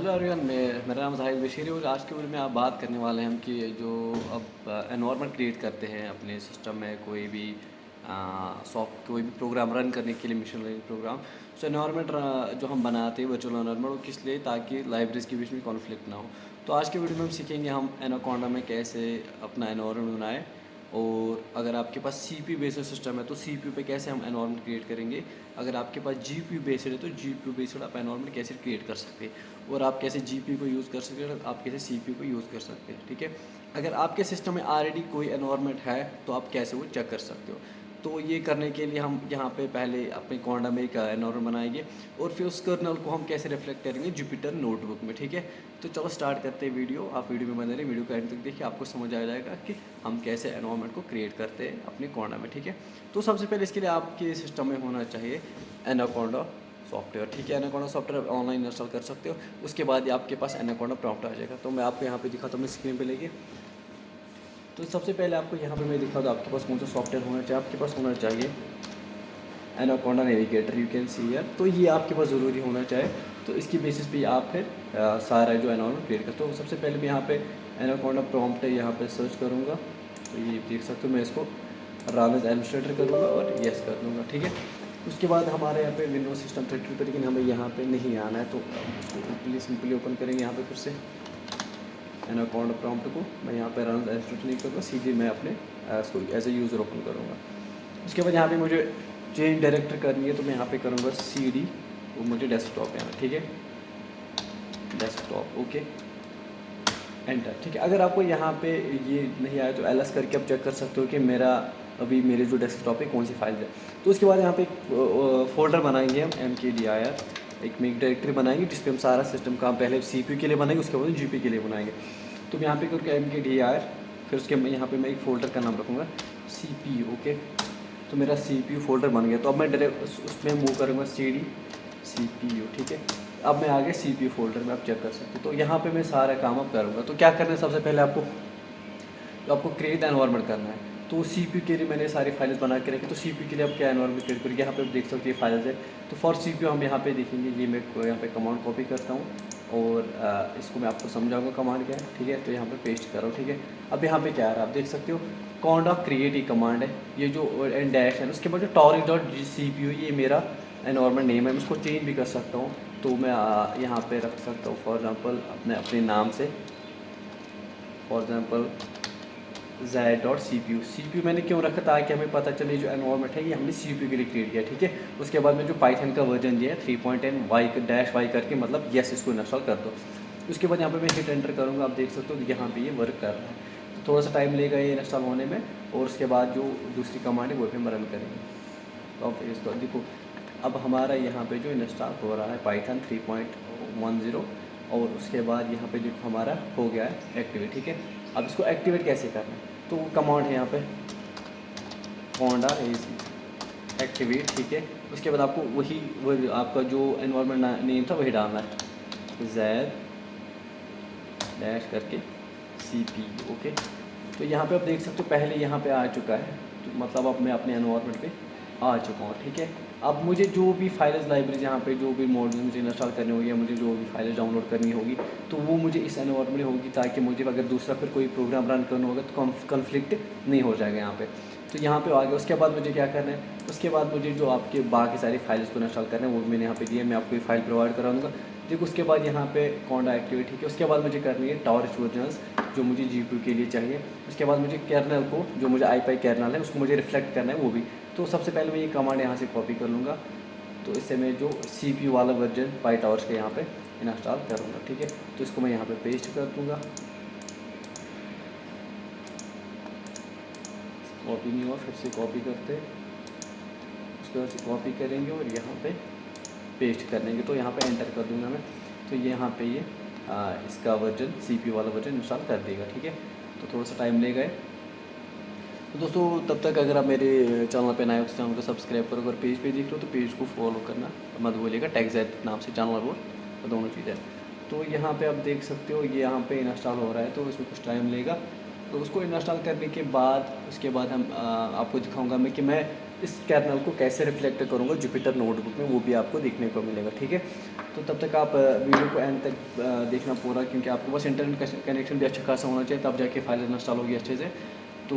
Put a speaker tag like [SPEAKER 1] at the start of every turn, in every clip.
[SPEAKER 1] Hello everyone, मेरा नाम ज़ाहिद बशीर है और आज के वीडियो में आप बात करने वाले हैं हम कि जो अब एनवायरनमेंट क्रिएट करते हैं अपने सिस्टम में कोई भी सॉफ्ट कोई भी प्रोग्राम रन करने के लिए मशीन लर्निंग प्रोग्राम। सो एनवायरनमेंट जो हम बनाते हैं वर्चुअल एनवायरनमेंट, वो किस लिए, ताकि लाइब्रेरीज के बीच में कॉन्फ्लिक्ट ना हो। तो आज के वीडियो में हम सीखेंगे हम एनाकोंडा में कैसे अपना एनवायरनमेंट बनाएं, और अगर आपके पास CPU बेस्ड सिस्टम है तो CPU पे कैसे हम एनवायरनमेंट क्रिएट करेंगे। अगर आपके पास GPU बेस्ड है तो GPU बेस्ड आप एनवायरनमेंट कैसे क्रिएट कर सकते हैं, और आप कैसे GPU को यूज़ कर सकते हैं और आप कैसे CPU को यूज़ कर सकते हैं। ठीक है, अगर आपके सिस्टम में ऑलरेडी कोई एनवायरनमेंट है तो आप कैसे वो चेक कर सकते हो। तो ये करने के लिए हम यहाँ पे पहले अपने कोंडा में एक एनवायरनमेंट बनाएंगे, और फिर उस कर्नल को हम कैसे रिफ्लेक्ट करेंगे जुपिटर नोटबुक में। ठीक है, तो चलो स्टार्ट करते हैं वीडियो। आप वीडियो में बने रहिए, वीडियो को एंड तक देखिए, आपको समझ आ जाएगा कि हम कैसे एनवायरनमेंट को क्रिएट करते हैं अपने कोंडा में। ठीक है, तो सबसे पहले इसके लिए आपके सिस्टम में होना चाहिए एनाकोंडा सॉफ्टवेयर। ठीक है, एनाकोंडा सॉफ्टवेयर ऑनलाइन इंस्टॉल कर सकते हो। उसके बाद ही आपके पास एनाकोंडा प्रॉम्प्ट आ जाएगा। तो मैं आपको यहाँ पे दिखाता हूँ, मैं स्क्रीन पे लेके। तो सबसे पहले आपको यहाँ पे मैं दिखा दूँ आपके पास कौन सा सॉफ्टवेयर होना चाहिए। आपके पास होना चाहिए anaconda navigator, you can see here. तो ये आपके पास ज़रूरी होना चाहिए। तो इसकी बेसिस पे आप फिर सारा जो एनवायरनमेंट क्रिएट करते हो। तो सबसे पहले मैं यहाँ पे एनाकोंडा प्रॉम्प्ट है यहाँ पे सर्च करूँगा। तो ये देख सकते हो, मैं इसको रन एज एडमिनिस्ट्रेटर करूँगा और येस कर दूँगा। ठीक है, उसके बाद हमारे यहाँ पे विंडोज सिस्टम 32 पर, लेकिन हमें यहाँ पे नहीं आना है। तो उसको सिंपली ओपन करेंगे यहाँ पे फिर से एनाकोंडा प्रॉम्प्ट को। मैं यहाँ पे रन एडमिनिस्ट्रेटर नहीं करूँगा, सीधे मैं अपने इसको एज ए यूज़र ओपन करूँगा। उसके बाद यहाँ पे मुझे चेंज डायरेक्टर करनी है, तो मैं यहाँ पे करूँगा CD, वो मुझे डेस्कटॉप यहाँ। ठीक है, डेस्कटॉप, ओके, एंटर। ठीक है, अगर आपको यहाँ पे ये नहीं आया तो LS करके आप चेक कर सकते हो कि अभी मेरे जो डेस्कटॉप है कौन सी फाइल है। तो उसके बाद यहाँ पे एक फोल्डर बनाएंगे हम MKDIR, एक में एक डायरेक्टरी बनाएंगे जिस पे हम सारा सिस्टम का पहले CPU के लिए बनाएंगे, उसके बाद GPU के लिए बनाएंगे। तो मैं यहाँ पे करके MKDIR, फिर उसके यहाँ पे मैं एक फ़ोल्डर का नाम रखूँगा CPU। ओके, तो मेरा CPU फोल्डर बन गया। तो अब मैं डायरेक्ट उसमें मूव करूँगा CD CPU। ठीक है, अब मैं आगे CPU फोल्डर में आप चेक कर सकते हो। तो यहाँ पे मैं सारा काम अब करूँगा। तो क्या करना है, सबसे पहले आपको क्रिएट एनवायरनमेंट करना है। तो CPU के लिए मैंने सारी फाइल्स बना के रखी। तो CPU के लिए आप क्या एनवायरनमेंट क्रिएट करेंगे, यहाँ पे आप देख सकते हो ये फाइल्स है। तो फॉर CPU हम यहाँ पे देखेंगे, ये मैं यहाँ पे कमांड कॉपी करता हूँ और इसको मैं आपको समझाऊंगा कमांड क्या है। ठीक है, तो यहाँ पे पेस्ट करो। ठीक है, अब यहाँ पे क्या है, आप देख सकते हो कॉन्डा क्रिएट ही कमांड है। ये जो एंड डैश है, उसके बाद जो torix.cpu, ये मेरा एनवायरनमेंट नेम है। मैं उसको चेंज भी कर सकता हूँ। तो मैं यहाँ पे रख सकता हूँ फॉर एग्जांपल अपने नाम से, फॉर एग्जांपल z.cpu मैंने क्यों रखा, ताकि हमें पता चले जो एनवायरनमेंट है ये हमने CPU के लिए क्रिएट किया। ठीक है, उसके बाद में जो पाइथन का वर्जन दिया है 3.10 y करके, मतलब यस, इसको इंस्टॉल कर दो। उसके बाद यहाँ पे मैं हिट एंटर करूँगा। आप देख सकते हो यहाँ पे ये वर्क कर रहा है। तो थोड़ा सा टाइम लेगा ये इंस्टॉल होने में, और उसके बाद जो दूसरी कमांड है वो भी हम रन करेंगे। तो आप इसको देखो, अब हमारा यहाँ पे जो इंस्टॉल हो रहा है पाइथन 3.10, और उसके बाद यहाँ पे जो हमारा हो गया है एक्टिवेट। ठीक है, अब इसको एक्टिवेट कैसे करना है, तो कमांड है यहाँ पे कोंडा एक्टिवेट। ठीक है, उसके बाद आपको वही आपका जो एनवायरनमेंट नेम था वही डालना है, Z डैश करके CPU। ओके, तो यहाँ पे आप देख सकते हो पहले यहाँ पे आ चुका है। तो मतलब अब मैं अपने एनवायरनमेंट पे आ चुका हूँ। ठीक है, अब मुझे जो भी फाइल्स लाइब्रेरी यहाँ पे जो भी मॉड्यूल मुझे इंस्टॉल करनी होगी या मुझे जो भी फाइल्स डाउनलोड करनी होगी, तो वो मुझे इस एनवायरनमेंट में होगी, ताकि मुझे अगर दूसरा फिर कोई प्रोग्राम रन करना होगा तो कॉन्फ्लिक्ट नहीं हो जाएगा यहाँ पे। तो यहाँ पे आ गया। उसके बाद मुझे क्या करना है, उसके बाद मुझे जो आपके बाकी सारी फाइल्स को इंस्टॉल करना है वो मैंने यहाँ पे दिया। मैं आपको ये फाइल प्रोवाइड कराऊंगा। देखो, उसके बाद यहाँ पे कॉन्डा एक्टिवेट। ठीक है, उसके बाद मुझे करनी है टॉर्च वर्जन्स, जो मुझे GPU के लिए चाहिए। उसके बाद मुझे कर्नल को, जो मुझे IPy कर्नल है, उसको मुझे रिफ्लेक्ट करना है वो भी। तो सबसे पहले मैं ये कमांड यहाँ से कॉपी कर लूँगा। तो इससे मैं जो CPU वाला वर्जन PyTorch के यहाँ पे इंस्टॉल करूँगा। ठीक है, तो इसको मैं यहाँ पे पेस्ट कर दूँगा। कॉपी नहीं हुआ, फिर से कॉपी करते, उसके बाद से कॉपी करेंगे और यहाँ पे पेस्ट कर देंगे। तो यहाँ पे एंटर कर दूँगा मैं। तो यहाँ पे ये इसका वर्जन CPU वाला वर्जन इंस्टॉल कर देगा। ठीक है, तो थोड़ा सा टाइम लेगा। तो दोस्तों, तब तक अगर आप मेरे चैनल पे नए हो तो चैनल को सब्सक्राइब करो। अगर पेज पे देख रहे हो तो पेज को फॉलो करना मत भूलिएगा। टेक्सैट नाम से चैनल और दोनों चीज़ें। तो यहाँ पे आप देख सकते हो ये यहाँ पे इंस्टॉल हो रहा है, तो इसमें कुछ टाइम लेगा। तो उसको इंस्टॉल करने के बाद उसके बाद हम आपको दिखाऊंगा मैं कि मैं इस कर्नल को कैसे रिफ्लेक्ट करूँगा जुपिटर नोटबुक में, वो भी आपको देखने को मिलेगा। ठीक है, तो तब तक आप वीडियो को एंड तक देखना पूरा, क्योंकि आपके पास इंटरनेट कनेक्शन भी अच्छा खासा होना चाहिए, तब जाके फाइल इंस्टॉल होगी अच्छे से। तो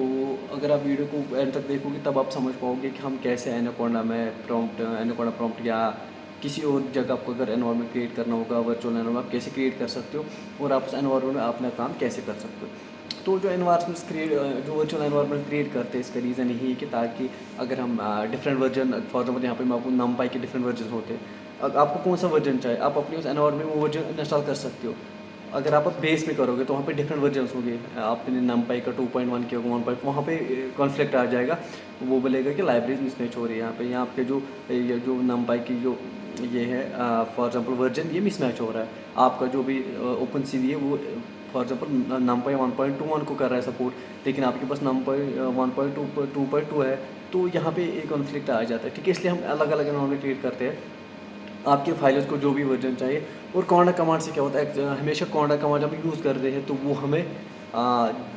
[SPEAKER 1] अगर आप वीडियो को एंड तक देखोगे तब आप समझ पाओगे कि हम कैसे एनाकोंडा में प्रॉम्प्ट या किसी और जगह आपको अगर एनवायरनमेंट क्रिएट करना होगा, वर्चुअल एनवायरनमेंट आप कैसे क्रिएट कर सकते हो और आप उस एनवायरनमेंट में अपना काम कैसे कर सकते हो। तो जो वर्चुअल एनवायरनमेंट क्रिएट करते हैं, इसका रीज़न यही है कि ताकि अगर हम डिफरेंट वर्जन, फॉर एग्जाम्पल यहाँ पे मैं आपको नमपाई के डिफरेंट वर्जन होते हैं, आपको कौन सा वर्जन चाहिए आप अपने उस एनवायरनमेंट में वो वर्जन इंस्टॉल कर सकते हो। अगर आप बेस में करोगे तो वहाँ पे डिफरेंट वर्जन्स होंगे, आपने नमपाई का 2.1 किया 1. वहाँ पे कॉन्फ्लिक्ट आ जाएगा, वो बोलेगा कि लाइब्रेरीज मिसमैच हो रही है यहाँ पे, यहाँ पे जो नमपाई की जो ये है फॉर एग्जांपल वर्जन ये मिसमैच हो रहा है। आपका जो भी ओपन सी है वो फॉर एग्जांपल नमपाई 1.21 को कर रहा है सपोर्ट, लेकिन आपके पास नमपाई 1.2 है, तो यहाँ पे एक कॉन्फ्लिक्ट आ जाता है। ठीक है, इसलिए हम अलग अलग एनवायरनमेंट क्रिएट करते हैं आपके फाइल्स को जो भी वर्जन चाहिए। और कॉन्डा कमांड से क्या होता है, हमेशा कॉन्डा कमांड जब हम यूज़ कर रहे हैं तो वो हमें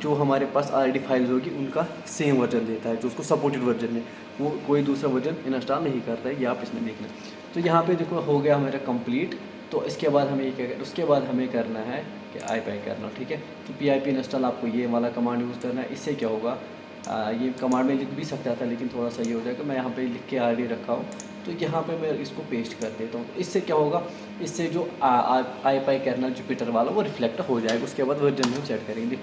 [SPEAKER 1] जो हमारे पास ऑलरेडी फाइल्स होगी उनका सेम वर्जन देता है, जो उसको सपोर्टेड वर्जन है, वो कोई दूसरा वर्जन इंस्टॉल नहीं करता है। ये आप इसमें देख लें। तो यहाँ पे देखो हो गया हमारा कंप्लीट। तो इसके बाद हमें क्या उसके बाद हमें करना है कि IPI करना। ठीक है, तो PIP इंस्टॉल आपको ये वाला कमांड यूज़ करना है। इससे क्या होगा, ये कमांड में लिख भी सकता था लेकिन थोड़ा सा ये हो जाएगा, मैं यहाँ पे लिख के ऑलरेडी रखा हूँ, तो यहाँ पे मैं इसको पेस्ट कर देता हूँ। इससे क्या होगा, इससे जो IPI कर्नल जुपिटर वाला वो रिफ्लेक्ट हो जाएगा। उसके बाद वर्जन में सेट करेंगे,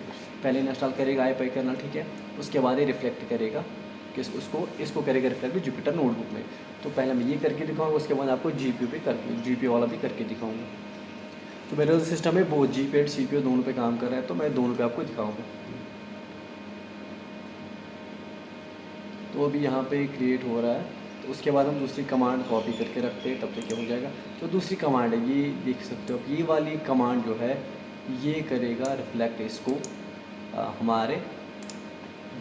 [SPEAKER 1] पहले इंस्टॉल करेगा IPI कर्नल, ठीक है, उसके बाद ये रिफ्लेक्ट करेगा कि इसको करेगा रिफ्लेक्ट जुपिटर नोटबुक में। तो पहले मैं ये करके दिखाऊंगा, उसके बाद आपको GPU वाला भी करके दिखाऊंगा। तो मेरा जो सिस्टम है वो GPU और CPU दोनों पे काम कर रहा है, तो मैं दोनों पे आपको दिखाऊंगा। तो अभी यहाँ पे क्रिएट हो रहा है, तो उसके बाद हम दूसरी कमांड कॉपी करके रखते हैं, तब तक क्या हो जाएगा। तो दूसरी कमांड है, ये देख सकते हो, ये वाली कमांड जो है ये करेगा रिफ्लेक्ट इसको हमारे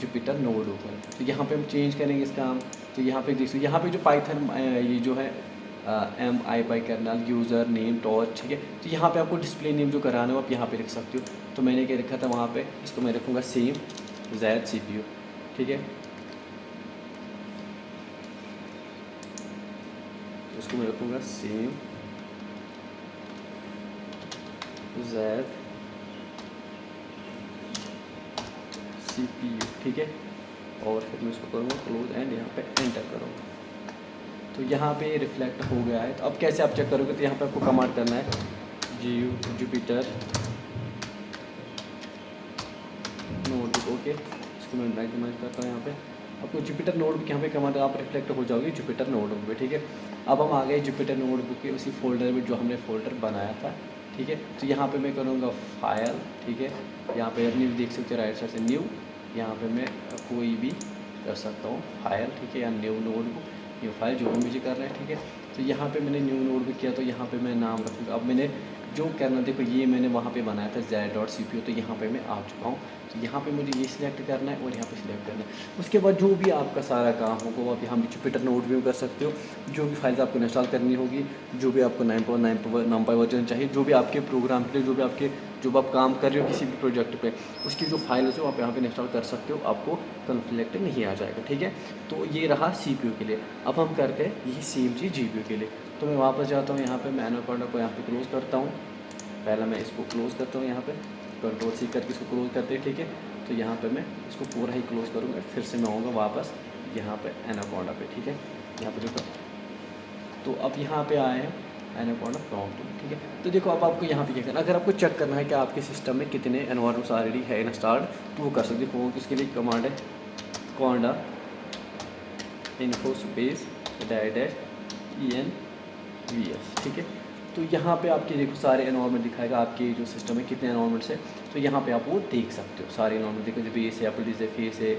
[SPEAKER 1] जुपिटर नोटबुक में। तो यहाँ पे हम चेंज करेंगे इसका हम, तो यहाँ पे देख सकते, यहाँ पे जो पाइथन ये जो है IPI kernel user name torch, ठीक है, तो यहाँ पे आपको डिस्प्ले नेम जो कराना हो आप यहाँ पे लिख सकते हो। तो मैंने क्या रखा था वहाँ पे, इसको मैं रखूँगा सेम Z CPU, ठीक है, उसको मैं रखूँगा सेम Z CPU, ठीक है, और फिर मैं इसको करूँगा क्लोज एंड यहाँ पे एंटर करूँगा। तो यहाँ पे रिफ्लेक्ट हो गया है। तो अब कैसे आप चेक करोगे, तो यहाँ पे आपको कमांड करना है जुपिटर नोटबुक, ओके, इसको मैं मैक्सिमाइज करता हूँ। यहाँ पे आपको जुपिटर नोटबुक यहाँ पे कमांड आप रिफ्लेक्ट हो जाओगे जुपिटर नोटबुक पे, ठीक है। अब हम आ गए जुपिटर नोटबुक के उसी फोल्डर में जो हमने फोल्डर बनाया था, ठीक है। तो यहाँ पे मैं करूँगा फाइल, ठीक है, यहाँ पे अपनी देख सकते हो राइट साइड से न्यू, यहाँ पे मैं कोई भी कर सकता हूँ फाइल, ठीक है, या न्यू नोटबुक, न्यू फाइल जो भी मुझे करना है, ठीक है। तो यहाँ पे मैंने न्यू नोटबुक किया, तो यहाँ पे मैं नाम रखूँगा। अब मैंने जो करना, देखो ये मैंने वहाँ पे बनाया था Z.CPU, तो यहाँ पे मैं आ चुका हूँ। तो यहाँ पे मुझे ये सिलेक्ट करना है और यहाँ पे सिलेक्ट करना है। उसके बाद जो भी आपका सारा काम होगा वो आप यहाँ पे जुपिटर नोटबुक में कर सकते हो। जो भी फाइल्स आपको इंस्टॉल करनी होगी, जो भी आपको 9.9 वर्जन चाहिए, जो भी आपके प्रोग्राम के लिए, जो आप काम कर रहे हो किसी भी प्रोजेक्ट पे, उसकी जो फाइल्स हो आप यहाँ पे इंस्टॉल कर सकते हो, आपको कॉन्फ्लिक्ट नहीं आ जाएगा, ठीक है। तो ये रहा CPU के लिए। अब हम करते हैं यही सेम चीज़ GPU के लिए। तो मैं वापस जाता हूँ, यहाँ पे मैं एनाकोंडा को यहाँ पे क्लोज़ करता हूँ। पहला मैं इसको क्लोज़ करता हूँ, यहाँ पे Ctrl+C करके इसको क्लोज़ करते हैं, ठीक है। तो यहाँ पे मैं इसको पूरा ही क्लोज़ करूँगा, फिर से मैं आऊँगा वापस यहाँ पे एनाकोंडा पे, ठीक है। यहाँ पे देखो, तो अब यहाँ पे आए हैं एनाकोंडा प्रॉम्प्ट, ठीक है। तो देखो अब आपको यहाँ पे क्या करना, अगर आपको चेक करना है कि आपके सिस्टम में कितने एनवायरनमेंट्स ऑलरेडी है इंस्टॉल्ड, तो वो कर सकते हो। इसके लिए कमांड है कोंडा info स्पेस -envs, ठीक है। तो यहाँ पे आपके देखो सारे एनवायरनमेंट दिखाएगा, आपके जो सिस्टम में कितने एनवायरनमेंट्स है, तो यहाँ पे आप वो देख सकते हो सारे एनवायरनमेंट। देखो जो बेस है, एप्पल है, फेस है,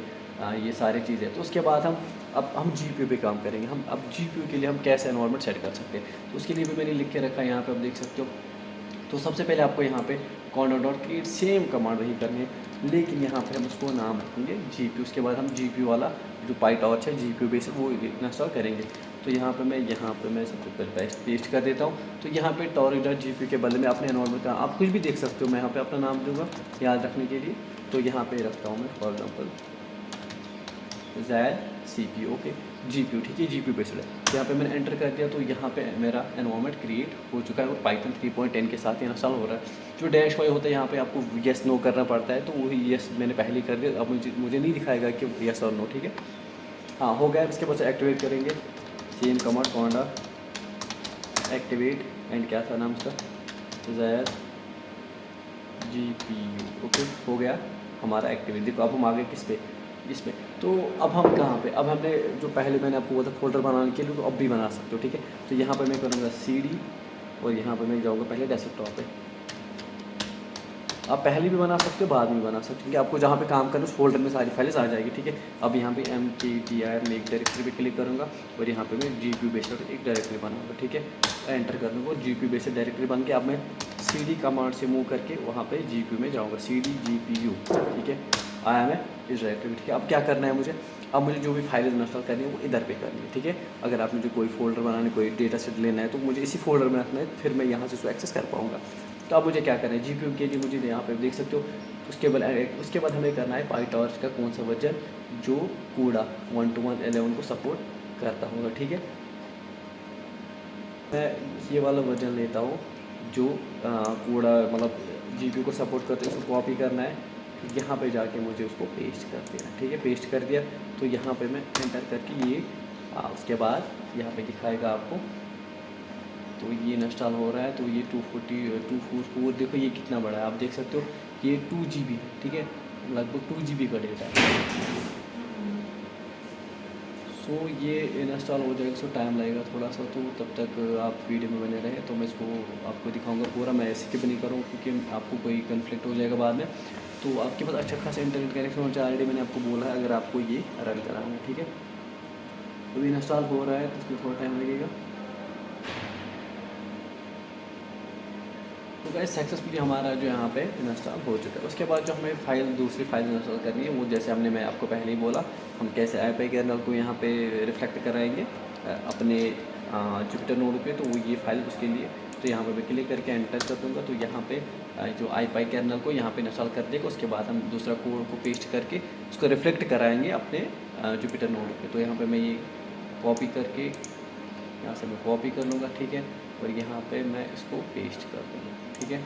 [SPEAKER 1] ये सारी चीज़ें। तो उसके बाद हम GPU पे काम करेंगे। हम अब GPU के लिए हम कैसे एनवायरनमेंट सेट कर सकते हैं, तो उसके लिए भी मैंने लिख के रखा है, यहाँ पे आप देख सकते हो। तो सबसे पहले आपको यहाँ पे conda.create सेम कमांड वही करनी है, लेकिन यहाँ पे हम उसको नाम रखेंगे GPU। उसके बाद हम GPU वाला जो PyTorch है GPU बेस वो इंस्टॉल करेंगे। तो यहाँ पे मैं सबसे पहले पेस्ट कर देता हूँ। तो यहाँ पे torch.gpu के बदले में अपने एनवायरनमेंट का आप कुछ भी देख सकते हो, मैं यहाँ पे अपना नाम दूंगा याद रखने के लिए। तो यहाँ पे रखता हूँ मैं for example Z CPU, okay. GPU, ठीक है, GPU बेस्ड है। तो यहाँ पे मैंने एंटर कर दिया, तो यहाँ पे मेरा एनवायरनमेंट क्रिएट हो चुका है और पाइथन 3.10 के साथ इंस्टॉल हो रहा है। जो डैश वाई होता है यहाँ पे आपको येस नो करना पड़ता है, तो वही येस मैंने पहले ही कर दिया। अब मुझे नहीं दिखाएगा कि येस और नो, ठीक है। हाँ, हो गया। इसके बाद से एक्टिवेट करेंगे, सेम कमांड कमांडा एक्टिवेट एंड क्या था नाम उसका, ज़ैड GPU। ओके, हो गया हमारा एक्टिवेट। देखो अब हम आ गए किस पे, इस पे। तो अब हम कहाँ पे, अब हमने जो पहले मैंने आपको बोला था फोल्डर बनाने के लिए, तो अब भी बना सकते हो, ठीक है। तो यहाँ पर मैं करूँगा CD और यहाँ पर मैं जाऊँगा पहले डेस्कटॉप पे। आप पहले भी बना सकते हो, बाद में भी बना सकते हो, क्योंकि आपको जहाँ पे काम करना है उस फोल्डर में सारी फाइल्स आ जाएगी, ठीक है। अब यहाँ पे MTTR में एक डायरेक्टरी पे क्लिक करूँगा और यहाँ पे मैं GPU बेस्ड एक डायरेक्टरी बनाऊँगा, ठीक है। एंटर कर दूँगा और GPU बेस्ड डायरेक्टरी बन के अब मैं CD कमांड से मूव करके वहाँ पे GPU में जाऊँगा, CD GPU, ठीक है। आया मैं इस डायरेक्टरी में, ठीक है। अब क्या करना है मुझे, अब मुझे जो भी फाइल इंस्टॉल करनी है वो इधर पे करनी है, ठीक है। अगर आप मुझे कोई फोल्डर बनाने, कोई डेटा सेट लेना है, तो मुझे इसी फोल्डर में रखना है, फिर मैं यहाँ से उसको एक्सेस कर पाऊँगा। तो अब मुझे क्या करना है, GPU के लिए मुझे यहाँ पे देख सकते हो। उसके बाद हमें करना है PyTorch का कौन सा वर्जन, जो कूड़ा 1.1.11 को सपोर्ट करता होगा, ठीक है। मैं ये वाला वर्जन लेता हूँ जो कूड़ा मतलब GPU को सपोर्ट करते हैं। उसको कॉपी करना है, यहाँ पे जाके मुझे उसको पेस्ट कर देना, ठीक है। पेस्ट कर दिया, तो यहाँ पे मैं एंटर करके ये उसके बाद यहाँ पे दिखाएगा आपको। तो ये इंस्टॉल हो रहा है, तो ये 244 देखो ये कितना बड़ा है, आप देख सकते हो। ये 2 GB है, ठीक है, लगभग 2 GB का डेटा है। सो ये इंस्टॉल हो जाएगा, सो टाइम लगेगा थोड़ा सा, तो तब तक आप वीडियो में बने रहें। तो मैं इसको आपको दिखाऊंगा पूरा, मैं स्किप नहीं करूँ क्योंकि आपको कोई कन्फ्लिक्ट हो जाएगा बाद में। तो आपके पास अच्छा खासा इंटरनेट कनेक्शन होना चाहिए, ऑलरेडी मैंने आपको बोला है, अगर आपको ये रन कराना है, ठीक है। तो इंस्टॉल हो रहा है, तो इसमें थोड़ा टाइम लगेगा। तो गाइस सक्सेसफुली हमारा जो यहाँ पे इंस्टॉल हो चुका है। उसके बाद जो हमें दूसरी फाइल इंस्टॉल करनी है, वो जैसे हमने मैं आपको पहले ही बोला, हम कैसे IPy कर्नल को यहाँ पे रिफ्लेक्ट कराएंगे अपने जुपिटर नोड पे। तो वो ये फाइल उसके लिए, तो यहाँ पे मैं क्लिक करके एंटर कर दूँगा, तो यहाँ पे जो IPy कर्नल को यहाँ पे इंस्टॉल कर देगा। उसके बाद हम दूसरा कोड को पेस्ट करके उसको रिफ्लेक्ट कराएँगे अपने जुपिटर नोड पर। तो यहाँ पर मैं ये कॉपी करके यहाँ से मैं कॉपी कर लूँगा, ठीक है, और यहाँ पे मैं इसको पेस्ट कर दूँगा, ठीक है।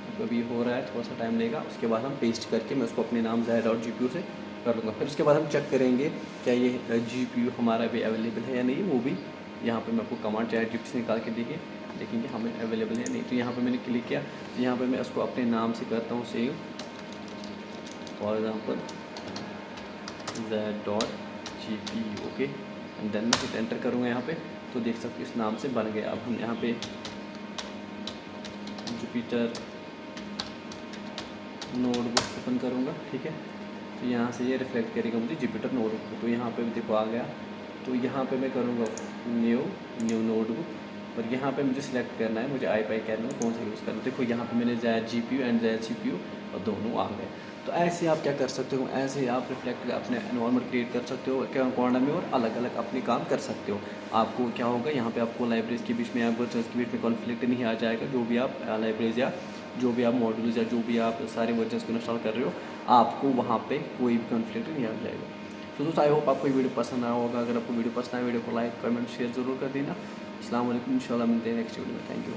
[SPEAKER 1] तो अभी हो रहा है, थोड़ा सा टाइम लेगा। उसके बाद हम पेस्ट करके मैं उसको अपने नाम Z.GPU से कर लूँगा। फिर उसके बाद हम चेक करेंगे क्या ये GPU हमारा भी अवेलेबल है या नहीं। वो भी यहाँ पे मैं आपको कमांड ChatGPT से निकाल के देखेंगे हमें अवेलेबल है या नहीं। तो यहाँ पे मैंने क्लिक किया, तो यहाँ पे मैं उसको अपने नाम से करता हूँ save, for example Z.GPU, okay. And then मैं फिर एंटर करूँगा यहाँ पे, तो देख सकते हो इस नाम से बन गया। अब हम यहाँ पे जुपिटर नोटबुक ओपन करूँगा, ठीक है। तो यहाँ से ये रिफ्लेक्ट करेगा मुझे जुपिटर नोटबुक। तो यहाँ पे देखो आ गया। तो यहाँ पे मैं करूँगा न्यू नोटबुक, और यहाँ पे मुझे सिलेक्ट करना है, मुझे IPy कर्नल कौन सा यूज़ करना है। देखो यहाँ पे मैंने Z.GPU एंड Z.CPU और दोनों आ गए। तो ऐसे आप क्या कर सकते हो, ऐसे आप रिफ्लेक्ट अपने एनवायरनमेंट क्रिएट कर सकते हो क्वांडा में, और अलग अलग अपने काम कर सकते हो। आपको क्या होगा, यहाँ पे आपको लाइब्रेरीज के बीच में या वर्जन्स के बीच में कॉन्फ्लिक्ट नहीं आ जाएगा। जो भी आप लाइब्रेरीज या जो भी आप मॉड्यूल्स या जो भी आप सारे वर्जन्स को इंस्टॉल कर रहे हो, आपको वहाँ पे कोई भी कॉन्फ्लिक्ट नहीं आ जाएगा। तो दोस्तों आई होप आपको ये वीडियो पसंद आया होगा। अगर आपको वीडियो पसंद आया, वीडियो को लाइक कमेंट शेयर ज़रूर कर देना। अस्सलाम वालेकुम, इंशाल्लाह मिलते हैं नेक्स्ट वीडियो में। Thank you.